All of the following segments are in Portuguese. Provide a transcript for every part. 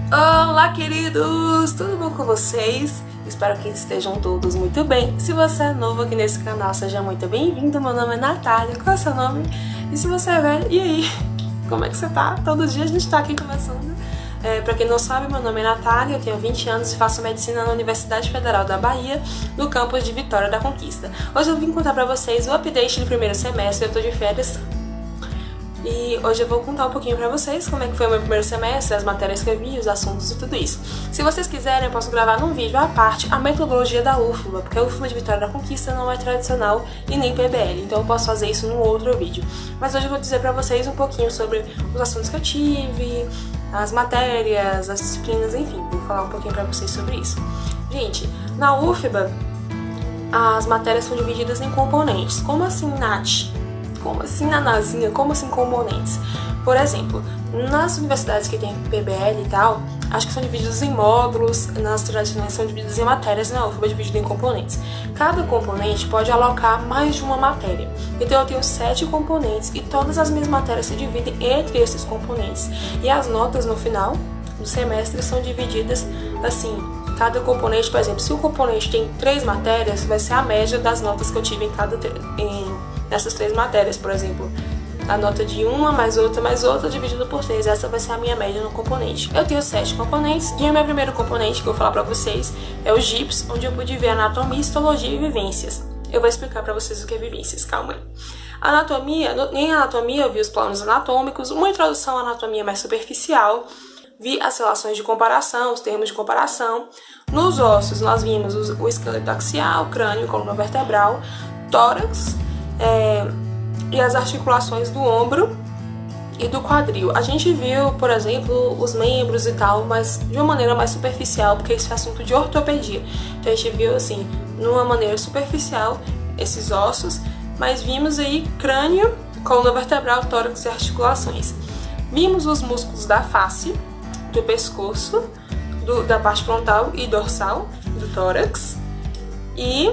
Olá, queridos! Tudo bom com vocês? Espero que estejam todos muito bem. Se você é novo aqui nesse canal, seja muito bem-vindo. Meu nome é Natália. Qual é o seu nome? E se você é velho, e aí? Como é que você tá? Todo dia a gente tá aqui conversando. Pra quem não sabe, meu nome é Natália, eu tenho 20 anos e faço medicina na Universidade Federal da Bahia, no campus de Vitória da Conquista. Hoje eu vim contar pra vocês o update do primeiro semestre. Eu tô de férias. E hoje eu vou contar um pouquinho pra vocês como é que foi o meu primeiro semestre, as matérias que eu vi, os assuntos e tudo isso. Se vocês quiserem, eu posso gravar num vídeo à parte a metodologia da UFBA, porque a UFBA de Vitória da Conquista não é tradicional e nem PBL, então eu posso fazer isso num outro vídeo. Mas hoje eu vou dizer pra vocês um pouquinho sobre os assuntos que eu tive, as matérias, as disciplinas, enfim, vou falar um pouquinho pra vocês sobre isso. Gente, na UFBA, as matérias são divididas em componentes. Como assim, Nath? Como assim, Nanazinha? Como assim componentes? Por exemplo, nas universidades que tem PBL e tal, acho que são divididos em módulos, nas tradicionais são divididos em matérias, na UFBA é dividido em componentes. Cada componente pode alocar mais de uma matéria. Então eu tenho 7 componentes e todas as minhas matérias se dividem entre esses componentes. E as notas no final do semestre são divididas assim. Cada componente, por exemplo, se o componente tem 3 matérias, vai ser a média das notas que eu tive nessas 3 matérias, por exemplo. A nota de uma mais outra dividido por 3. Essa vai ser a minha média no componente. Eu tenho 7 componentes e o meu primeiro componente que eu vou falar pra vocês é o GIPS, onde eu pude ver anatomia, histologia e vivências. Eu vou explicar pra vocês o que é vivências, calma aí. Em anatomia eu vi os planos anatômicos, uma introdução à anatomia mais superficial, vi as relações de comparação, os termos de comparação. Nos ossos nós vimos o esqueleto axial, crânio, coluna vertebral, tórax, e as articulações do ombro e do quadril. A gente viu, por exemplo, os membros e tal, mas de uma maneira mais superficial, porque isso é assunto de ortopedia. Então a gente viu assim, numa maneira superficial, esses ossos, mas vimos aí crânio, coluna vertebral, tórax e articulações. Vimos os músculos da face, do pescoço, da parte frontal e dorsal, do tórax, e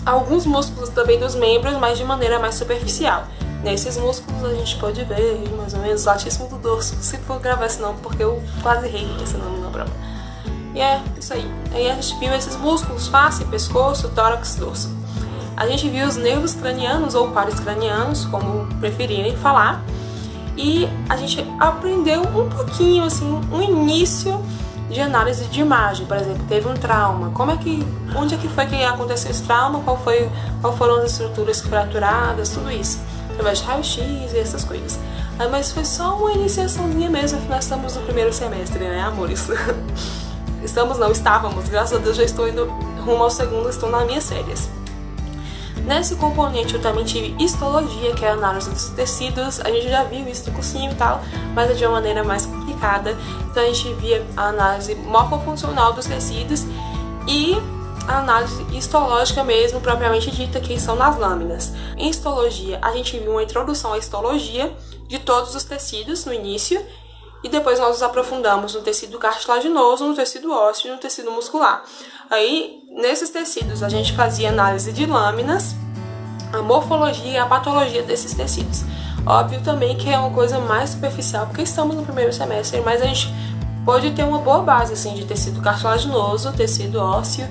alguns músculos também dos membros, mas de maneira mais superficial. Nesses músculos a gente pode ver mais ou menos o latíssimo do dorso. Se for gravar esse nome, porque eu quase errei esse nome na prova. E é isso aí. Aí a gente viu esses músculos, face, pescoço, tórax, dorso. A gente viu os nervos cranianos ou pares cranianos, como preferirem falar. E a gente aprendeu um pouquinho, assim, um início de análise de imagem. Por exemplo, teve um trauma, onde é que foi que aconteceu esse trauma, qual foram as estruturas fraturadas, tudo isso, através de raio-x e essas coisas. Mas foi só uma iniciaçãozinha mesmo, nós estamos no primeiro semestre, né, amores? Estávamos, graças a Deus já estou indo rumo ao segundo, estou nas minhas férias. Nesse componente eu também tive histologia, que é a análise dos tecidos. A gente já viu isso no cursinho e tal, mas é de uma maneira mais complicada. Então a gente via a análise morfofuncional dos tecidos e a análise histológica mesmo, propriamente dita, que são nas lâminas. Em histologia, a gente viu uma introdução à histologia de todos os tecidos no início, e depois nós nos aprofundamos no tecido cartilaginoso, no tecido ósseo e no tecido muscular. Aí, nesses tecidos, a gente fazia análise de lâminas, a morfologia e a patologia desses tecidos. Óbvio também que é uma coisa mais superficial, porque estamos no primeiro semestre, mas a gente pode ter uma boa base assim, de tecido cartilaginoso, tecido ósseo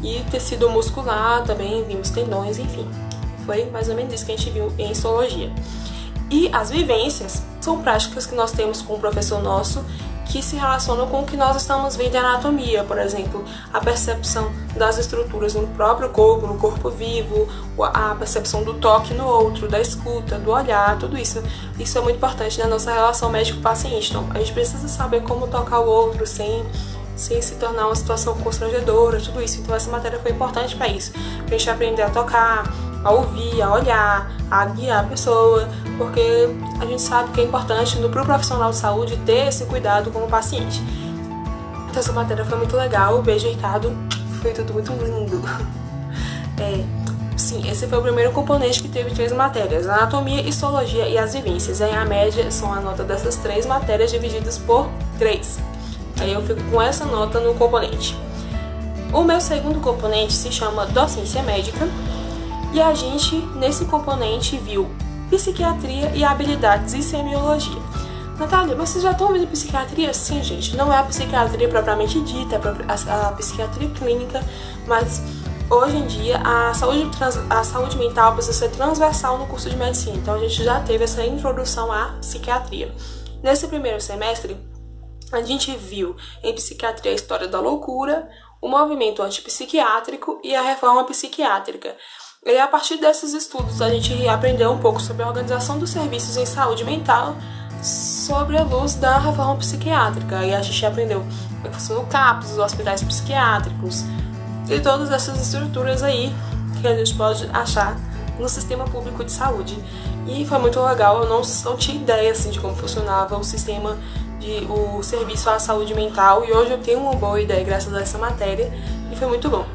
e tecido muscular, também vimos tendões, enfim. Foi mais ou menos isso que a gente viu em histologia. E as vivências são práticas que nós temos com o professor nosso que se relacionam com o que nós estamos vendo em anatomia, por exemplo, a percepção das estruturas no próprio corpo, no corpo vivo, a percepção do toque no outro, da escuta, do olhar, tudo isso. Isso é muito importante na nossa relação médico-paciente. Então, a gente precisa saber como tocar o outro sem se tornar uma situação constrangedora, tudo isso. Então, essa matéria foi importante para isso, para a gente aprender a tocar, a ouvir, a olhar, a guiar a pessoa, porque a gente sabe que é importante para o profissional de saúde ter esse cuidado com o paciente. Então essa matéria foi muito legal, beijo Ricardo, foi tudo muito lindo. Sim, esse foi o primeiro componente que teve 3 matérias, anatomia, histologia e as vivências. Aí a média são a nota dessas 3 matérias divididas por 3. Aí eu fico com essa nota no componente. O meu segundo componente se chama docência médica. E a gente, nesse componente, viu psiquiatria e habilidades e semiologia. Natália, vocês já estão ouvindo psiquiatria? Sim, gente, não é a psiquiatria propriamente dita, é a psiquiatria clínica, mas hoje em dia a saúde mental precisa ser transversal no curso de medicina, então a gente já teve essa introdução à psiquiatria. Nesse primeiro semestre, a gente viu em psiquiatria a história da loucura, o movimento antipsiquiátrico e a reforma psiquiátrica. E a partir desses estudos a gente aprendeu um pouco sobre a organização dos serviços em saúde mental, sobre a luz da reforma psiquiátrica, e a gente aprendeu a função do CAPS, os hospitais psiquiátricos e todas essas estruturas aí que a gente pode achar no sistema público de saúde. E foi muito legal, eu não tinha ideia assim, de como funcionava o sistema o serviço à saúde mental, e hoje eu tenho uma boa ideia graças a essa matéria e foi muito bom.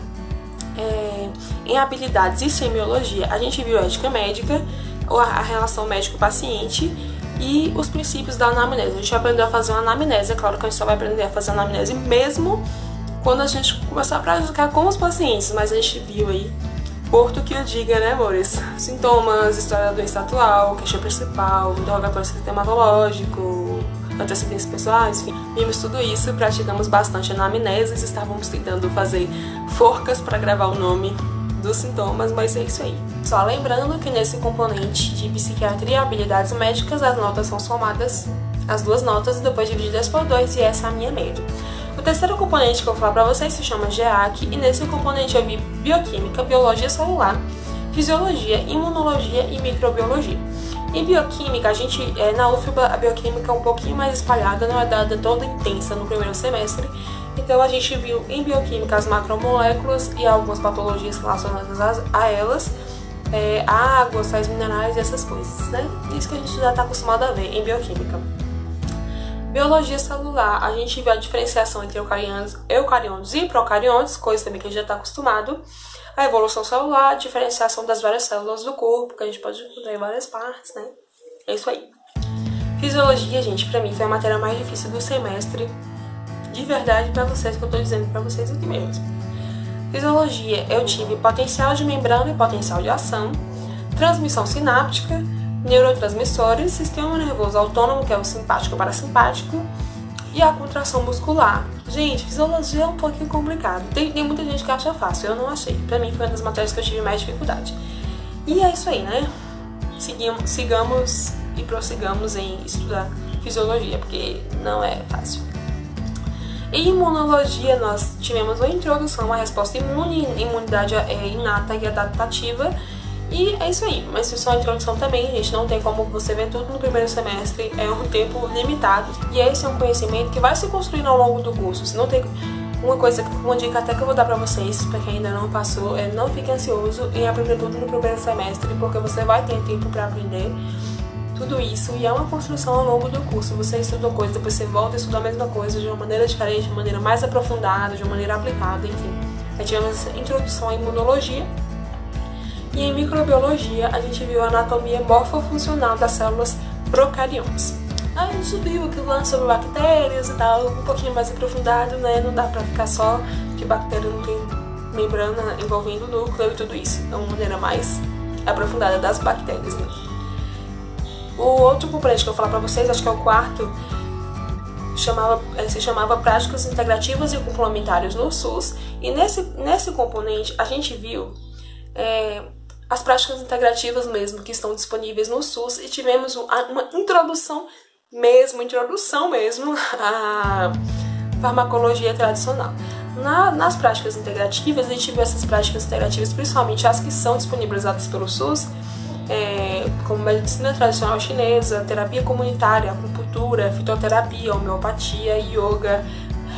Em habilidades e semiologia, a gente viu a ética médica, a relação médico-paciente e os princípios da anamnese. A gente aprendeu a fazer uma anamnese, é claro que a gente só vai aprender a fazer anamnese mesmo quando a gente começar a praticar com os pacientes, mas a gente viu aí, Porto que eu diga, né, amores? Sintomas, história da doença atual, queixa principal, interrogatório sintomatológico, antecedentes pessoais, enfim. Vimos tudo isso, praticamos bastante anamneses, estávamos tentando fazer forcas para gravar o nome dos sintomas, mas é isso aí. Só lembrando que nesse componente de psiquiatria e habilidades médicas, as notas são somadas, as duas notas, e depois divididas por 2, e essa é a minha média. O terceiro componente que eu vou falar para vocês se chama GEAC, e nesse componente eu vi bioquímica, biologia celular, fisiologia, imunologia e microbiologia. Em bioquímica, na UFBA, a bioquímica é um pouquinho mais espalhada, não é dada toda intensa no primeiro semestre. Então a gente viu em bioquímica as macromoléculas e algumas patologias relacionadas a elas, água, sais minerais e essas coisas, né? Isso que a gente já está acostumado a ver em bioquímica. Biologia celular, a gente viu a diferenciação entre eucariontes e procariontes, coisa também que a gente já está acostumado. A evolução celular, a diferenciação das várias células do corpo, que a gente pode encontrar em várias partes, né? É isso aí. Fisiologia, gente, pra mim foi a matéria mais difícil do semestre. De verdade, pra vocês, que eu tô dizendo pra vocês aqui mesmo. Fisiologia, eu tive potencial de membrana e potencial de ação, transmissão sináptica, neurotransmissores, sistema nervoso autônomo, que é o simpático e parasimpático, e a contração muscular. Gente, fisiologia é um pouquinho complicado. Tem muita gente que acha fácil, eu não achei. Pra mim foi uma das matérias que eu tive mais dificuldade. E é isso aí, né? Sigamos e prossigamos em estudar fisiologia, porque não é fácil. Em imunologia, nós tivemos uma introdução à resposta imune, imunidade inata e adaptativa. E é isso aí, mas isso é só a introdução também, gente, não tem como você ver tudo no primeiro semestre, é um tempo limitado. E esse é um conhecimento que vai se construindo ao longo do curso. Se não tem uma dica até que eu vou dar pra vocês, pra quem ainda não passou, não fique ansioso em aprender tudo no primeiro semestre, porque você vai ter tempo pra aprender tudo isso, e é uma construção ao longo do curso. Você estuda coisa, depois você volta a estudar a mesma coisa de uma maneira diferente, de uma maneira mais aprofundada, de uma maneira aplicada, enfim. Aí tivemos essa introdução à imunologia. E em microbiologia, a gente viu a anatomia morfofuncional das células procariontes. Aí a gente viu aquilo lá sobre bactérias e tal, um pouquinho mais aprofundado, né? Não dá pra ficar só que bactéria não tem membrana envolvendo o núcleo e tudo isso. É uma maneira mais aprofundada das bactérias, né? O outro componente que eu vou falar pra vocês, acho que é o quarto, se chamava Práticas Integrativas e Complementares no SUS. E nesse componente, a gente viu as práticas integrativas mesmo, que estão disponíveis no SUS, e tivemos uma introdução mesmo à farmacologia tradicional. Nas práticas integrativas, a gente viu essas práticas integrativas, principalmente as que são disponibilizadas pelo SUS, como medicina tradicional chinesa, terapia comunitária, acupuntura, fitoterapia, homeopatia, yoga,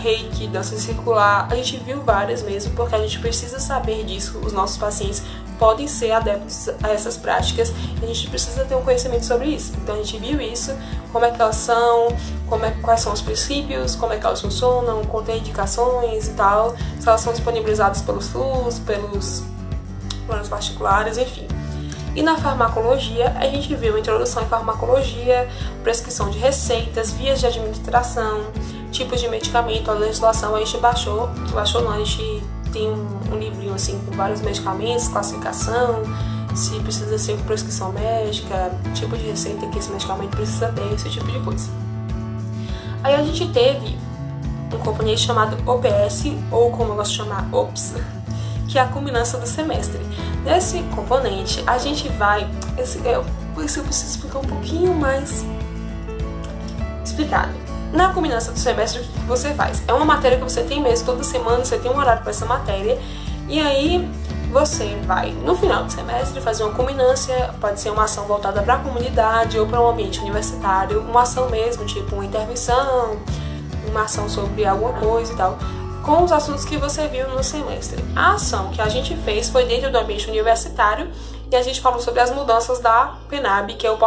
reiki, dança circular. A gente viu várias mesmo, porque a gente precisa saber disso. Os nossos pacientes podem ser adeptos a essas práticas e a gente precisa ter um conhecimento sobre isso. Então a gente viu isso, como é que elas são, quais são os princípios, como é que elas funcionam, contém indicações e tal, se elas são disponibilizadas pelo SUS, pelos planos particulares, enfim. E na farmacologia, a gente viu a introdução em farmacologia, prescrição de receitas, vias de administração, tipos de medicamento, a legislação. A gente a gente tem um livrinho assim com vários medicamentos, classificação, se precisa ser com prescrição médica, tipo de receita que esse medicamento precisa ter, esse tipo de coisa. Aí a gente teve um componente chamado OPS, ou como eu gosto de chamar, OPS, que é a culminância do semestre. Nesse componente, a gente vai... Por isso eu preciso explicar um pouquinho mais explicado. Na culminância do semestre, o que você faz? É uma matéria que você tem mesmo, toda semana você tem um horário para essa matéria, e aí você vai, no final do semestre, fazer uma culminância, pode ser uma ação voltada para a comunidade ou para um ambiente universitário, uma ação mesmo, tipo uma intervenção, uma ação sobre alguma coisa e tal, com os assuntos que você viu no semestre. A ação que a gente fez foi dentro do ambiente universitário e a gente falou sobre as mudanças da PNAB, que é o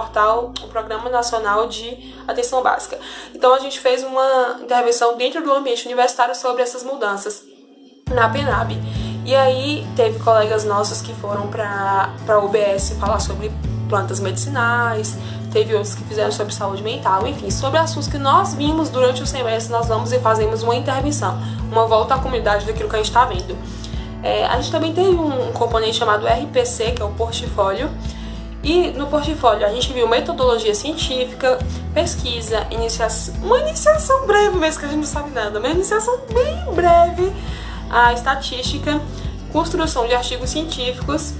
Programa Nacional de Atenção Básica. Então a gente fez uma intervenção dentro do ambiente universitário sobre essas mudanças na PNAB. E aí teve colegas nossos que foram para a UBS falar sobre plantas medicinais, teve outros que fizeram sobre saúde mental, enfim, sobre assuntos que nós vimos durante o semestre, nós vamos e fazemos uma intervenção, uma volta à comunidade daquilo que a gente está vendo. A gente também teve um componente chamado RPC, que é o portfólio, e no portfólio a gente viu metodologia científica, pesquisa, uma iniciação breve mesmo, que a gente não sabe nada, uma iniciação bem breve, a estatística, construção de artigos científicos,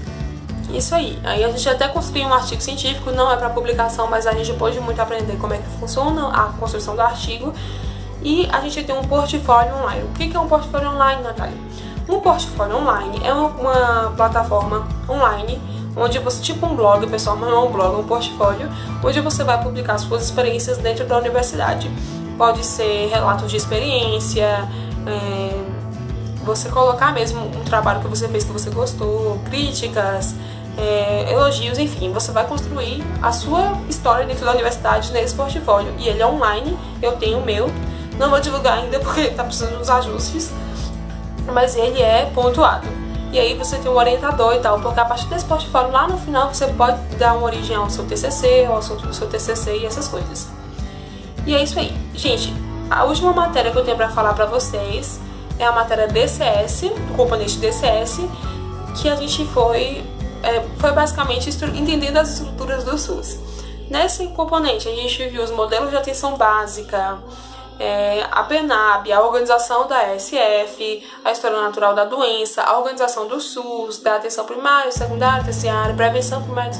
isso aí. Aí a gente até construiu um artigo científico, não é para publicação, mas a gente pôde muito aprender como é que funciona a construção do artigo. E a gente tem um portfólio online. O que é um portfólio online, Natália? Um portfólio online é uma plataforma online onde você, tipo um blog, pessoal, mas não é um blog, é um portfólio, onde você vai publicar suas experiências dentro da universidade. Pode ser relatos de experiência, você colocar mesmo um trabalho que você fez que você gostou, críticas, elogios, enfim, você vai construir a sua história dentro da universidade nesse portfólio. E ele é online, eu tenho o meu, não vou divulgar ainda porque tá precisando dos ajustes, mas ele é pontuado. E aí você tem um orientador e tal, porque a partir desse portfólio lá no final você pode dar uma origem ao seu TCC, ao assunto do seu TCC e essas coisas. E é isso aí. Gente, a última matéria que eu tenho pra falar pra vocês é a matéria DCS, o componente DCS, que a gente foi basicamente entendendo as estruturas do SUS. Nesse componente a gente viu os modelos de atenção básica, a PNAB, a organização da SF, a história natural da doença, a organização do SUS, da atenção primária, secundária, terciária, prevenção primária,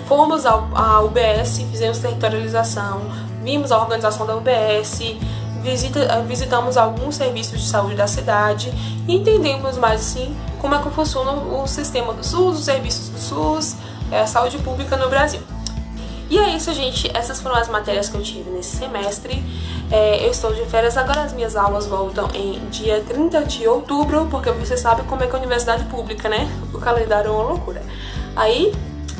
fomos à UBS, fizemos territorialização, vimos a organização da UBS, visitamos alguns serviços de saúde da cidade e entendemos mais assim como é que funciona o sistema do SUS, os serviços do SUS, a saúde pública no Brasil. E é isso, gente, essas foram as matérias que eu tive nesse semestre. Eu estou de férias, agora as minhas aulas voltam em dia 30 de outubro, porque você sabe como é que é a universidade pública, né? O calendário é uma loucura. Aí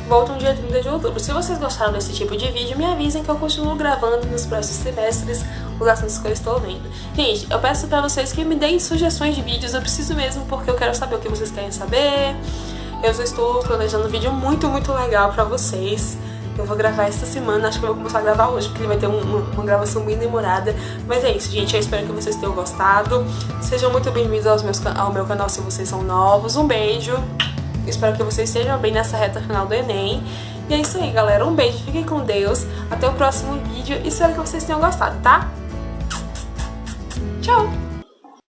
voltam dia 30 de outubro. Se vocês gostaram desse tipo de vídeo, me avisem que eu continuo gravando nos próximos semestres os assuntos que eu estou vendo. Gente, eu peço pra vocês que me deem sugestões de vídeos, eu preciso mesmo, porque eu quero saber o que vocês querem saber. Eu já estou planejando um vídeo muito legal pra vocês. Eu vou gravar esta semana, acho que eu vou começar a gravar hoje, porque ele vai ter uma gravação bem demorada. Mas é isso, gente, eu espero que vocês tenham gostado. Sejam muito bem-vindos ao meu canal se vocês são novos. Um beijo, espero que vocês estejam bem nessa reta final do Enem. E é isso aí, galera, um beijo, fiquem com Deus. Até o próximo vídeo e espero que vocês tenham gostado, tá? Tchau!